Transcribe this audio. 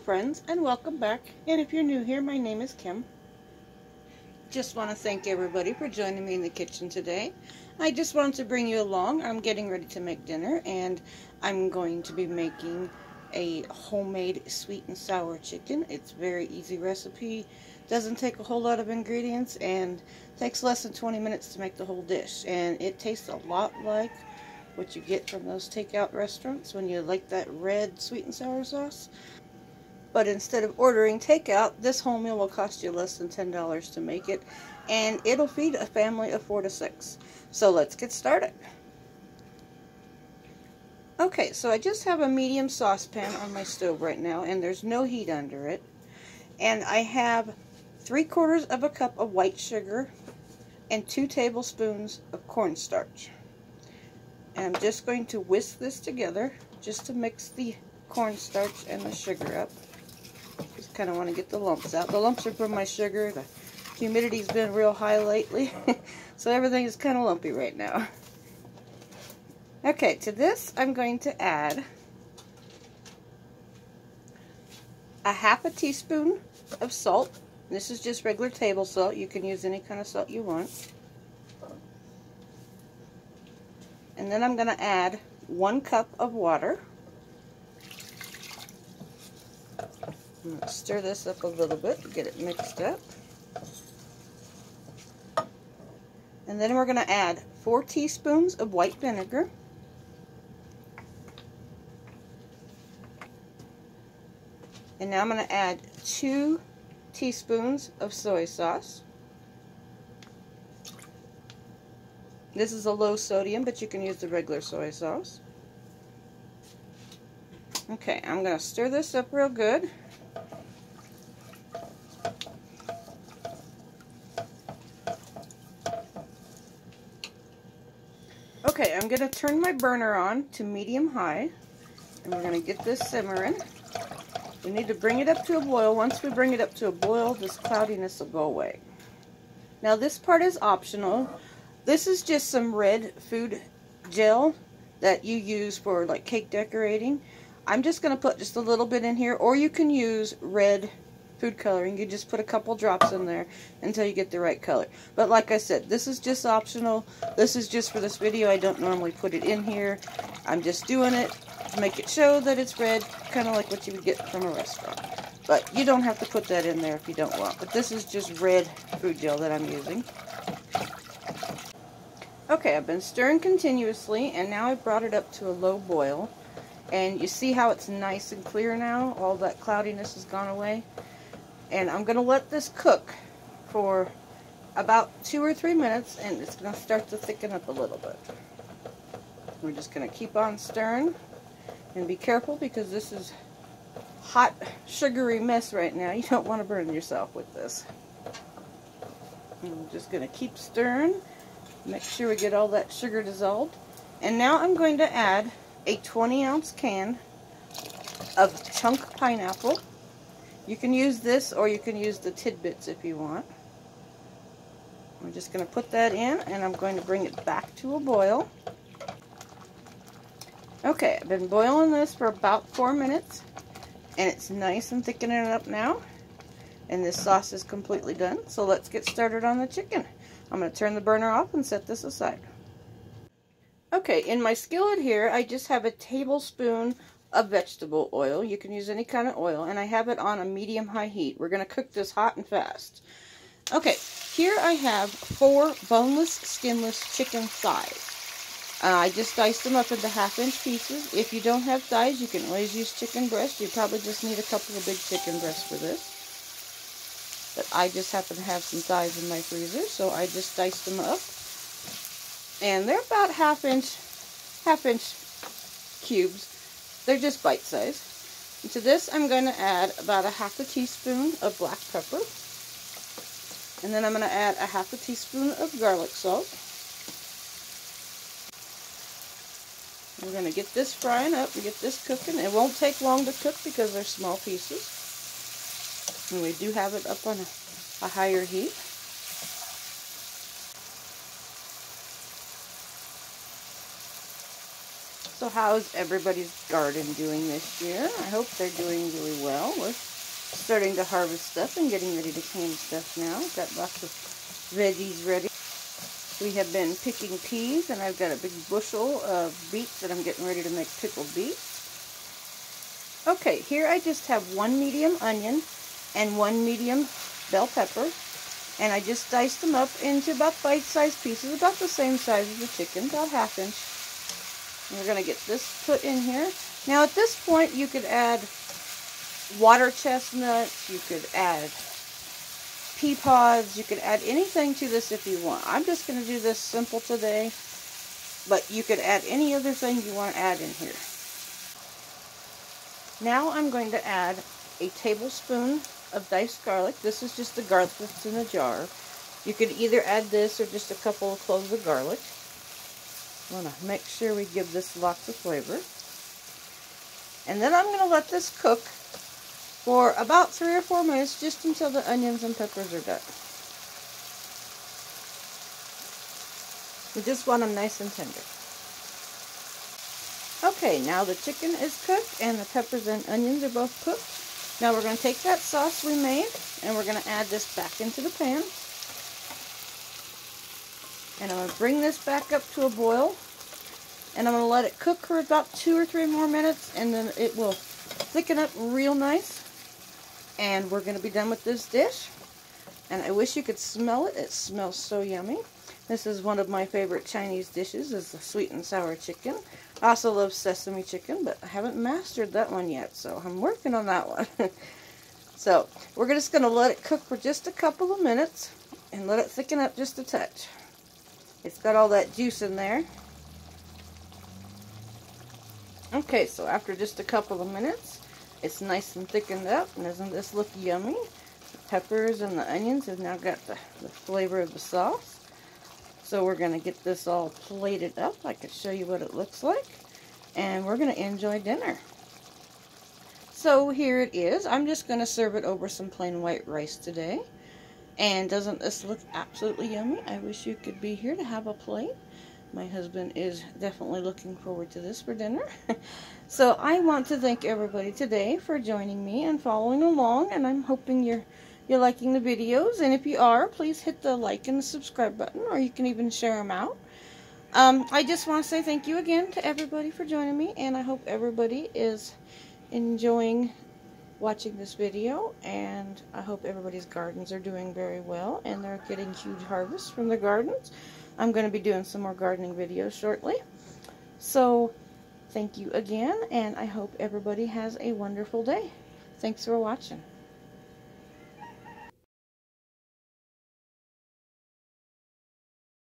friends, and welcome back. And if you're new here, my name is Kim. Just want to thank everybody for joining me in the kitchen today. I just wanted to bring you along. I'm getting ready to make dinner, and I'm going to be making a homemade sweet and sour chicken. It's a very easy recipe, doesn't take a whole lot of ingredients, and takes less than 20 minutes to make the whole dish. And it tastes a lot like what you get from those takeout restaurants when you like that red sweet and sour sauce. But instead of ordering takeout, this whole meal will cost you less than $10 to make it, and it'll feed a family of 4 to 6. So let's get started. Okay, so I just have a medium saucepan on my stove right now, and there's no heat under it. And I have 3/4 of a cup of white sugar and 2 tablespoons of cornstarch. And I'm just going to whisk this together just to mix the cornstarch and the sugar up. Just kind of want to get the lumps out. The lumps are from my sugar. The humidity's been real high lately, so everything is kind of lumpy right now. Okay, to this I'm going to add a 1/2 teaspoon of salt. This is just regular table salt. You can use any kind of salt you want. And then I'm going to add 1 cup of water. I'm going to stir this up a little bit to get it mixed up. And then we're going to add 4 teaspoons of white vinegar. And now I'm going to add 2 teaspoons of soy sauce. This is a low sodium, but you can use the regular soy sauce. Okay, I'm going to stir this up real good. Okay, I'm going to turn my burner on to medium-high, and we're going to get this simmering. We need to bring it up to a boil. Once we bring it up to a boil, this cloudiness will go away. Now this part is optional. This is just some red food gel that you use for like cake decorating. I'm just going to put just a little bit in here, or you can use red food coloring. You just put a couple drops in there until you get the right color. But like I said, this is just optional. This is just for this video. I don't normally put it in here. I'm just doing it to make it show that it's red, kind of like what you would get from a restaurant. But you don't have to put that in there if you don't want. But this is just red food gel that I'm using. Okay, I've been stirring continuously, and now I've brought it up to a low boil. And you see how it's nice and clear now? All that cloudiness has gone away. And I'm going to let this cook for about 2 or 3 minutes, and it's going to start to thicken up a little bit. We're just going to keep on stirring, and be careful because this is hot, sugary mess right now. You don't want to burn yourself with this. And I'm just going to keep stirring, make sure we get all that sugar dissolved. And now I'm going to add a 20-ounce can of chunk pineapple. You can use this, or you can use the tidbits if you want. I'm just going to put that in, and I'm going to bring it back to a boil. Okay, I've been boiling this for about 4 minutes, and it's nice and thickening up now. And this sauce is completely done, so let's get started on the chicken. I'm going to turn the burner off and set this aside. Okay, in my skillet here, I just have a tablespoon of vegetable oil. You can use any kind of oil, and I have it on a medium-high heat. We're going to cook this hot and fast. Okay, here I have 4 boneless, skinless chicken thighs. I just diced them up into 1/2-inch pieces. If you don't have thighs, you can always use chicken breast. You probably just need a couple of big chicken breasts for this. But I just happen to have some thighs in my freezer, so I just diced them up. And they're about 1/2-inch cubes. They're just bite-sized. And to this, I'm going to add about 1/2 teaspoon of black pepper. And then I'm going to add 1/2 teaspoon of garlic salt. We're going to get this frying up and get this cooking. It won't take long to cook because they're small pieces. And we do have it up on a higher heat. So how's everybody's garden doing this year? I hope they're doing really well. We're starting to harvest stuff and getting ready to clean stuff now. Got lots of veggies ready. We have been picking peas, and I've got a big bushel of beets that I'm getting ready to make pickled beets. Okay, here I just have 1 medium onion and 1 medium bell pepper, and I just diced them up into about bite-sized pieces, about the same size as the chicken, about 1/2 inch. And we're going to get this put in here. Now at this point you could add water chestnuts, you could add pea pods, you could add anything to this if you want. I'm just going to do this simple today, but you could add any other thing you want to add in here. Now I'm going to add a tablespoon of diced garlic. This is just the garlic that's in a jar. You could either add this or just a couple of cloves of garlic. I want to make sure we give this lots of flavor. And then I'm going to let this cook for about 3 or 4 minutes, just until the onions and peppers are done. We just want them nice and tender. Okay, now the chicken is cooked and the peppers and onions are both cooked. Now we're going to take that sauce we made and we're going to add this back into the pan. And I'm going to bring this back up to a boil, and I'm going to let it cook for about 2 or 3 more minutes, and then it will thicken up real nice. And we're going to be done with this dish. And I wish you could smell it. It smells so yummy. This is one of my favorite Chinese dishes, is the sweet and sour chicken. I also love sesame chicken, but I haven't mastered that one yet, so I'm working on that one. So we're just going to let it cook for just a couple of minutes and let it thicken up just a touch. It's got all that juice in there. Okay, so after just a couple of minutes, it's nice and thickened up, and doesn't this look yummy? The peppers and the onions have now got the flavor of the sauce. So we're going to get this all plated up. I can show you what it looks like, and we're going to enjoy dinner. So here it is. I'm just going to serve it over some plain white rice today. And doesn't this look absolutely yummy? I wish you could be here to have a plate. My husband is definitely looking forward to this for dinner. So I want to thank everybody today for joining me and following along, and I'm hoping you're liking the videos. And if you are, please hit the like and the subscribe button, or you can even share them out. I just want to say thank you again to everybody for joining me, and I hope everybody is enjoying watching this video, and I hope everybody's gardens are doing very well and they're getting huge harvests from their gardens. I'm going to be doing some more gardening videos shortly. So thank you again, and I hope everybody has a wonderful day. Thanks for watching.